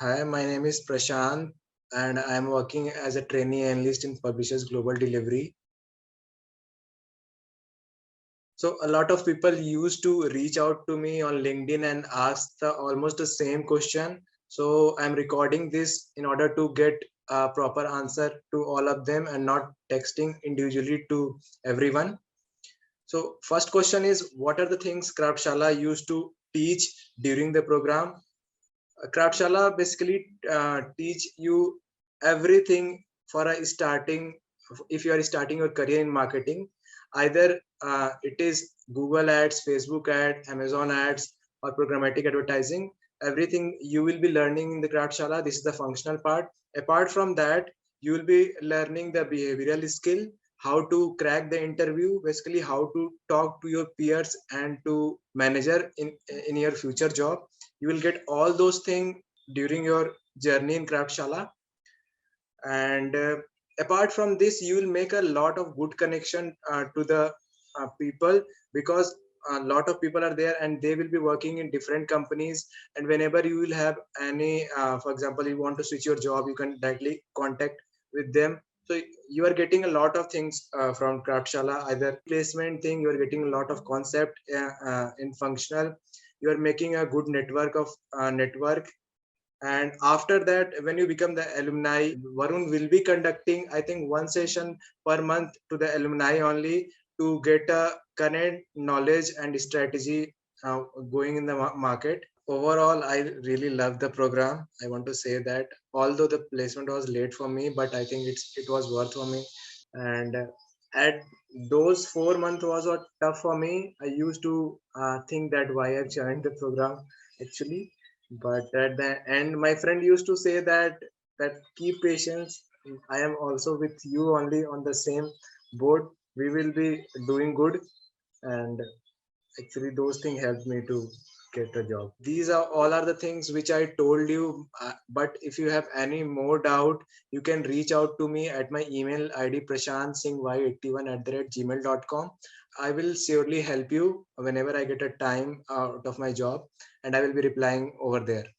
Hi, my name is Prashant and I am working as a trainee analyst in Publicis Global Delivery. So a lot of people used to reach out to me on LinkedIn and ask almost the same question. So I'm recording this in order to get a proper answer to all of them and not texting individually to everyone. So first question is, what are the things Kraftshala used to teach during the program? Kraftshala basically teach you everything for a starting. If you are starting your career in marketing, either it is Google ads, Facebook ad, Amazon ads, or programmatic advertising, everything you will be learning in the Kraftshala. This is the functional part. Apart from that, you will be learning the behavioral skill, how to crack the interview, basically how to talk to your peers and to manager in your future job. You will get all those things during your journey in Kraftshala. And apart from this, you will make a lot of good connection to the people, because a lot of people are there and they will be working in different companies. And whenever you will have any for example, you want to switch your job, you can directly contact with them. So you are getting a lot of things from Kraftshala, either placement thing, you are getting a lot of concept in functional, you are making a good network of network. And after that, when you become the alumni, Varun will be conducting, I think, one session per month to the alumni only, to get a current knowledge and strategy going in the market. Overall, I really love the program. I want to say that although the placement was late for me, but I think it was worth for me. And at those 4 months was tough for me. I used to think that why I've joined the program actually, but at the end, my friend used to say that keep patience. I am also with you, only on the same boat. We will be doing good, and actually those things helped me to get a job. These are all are the things which I told you, but if you have any more doubt, you can reach out to me at my email id prashantsinghY81@gmail.com. I will surely help you whenever I get a time out of my job, and I will be replying over there.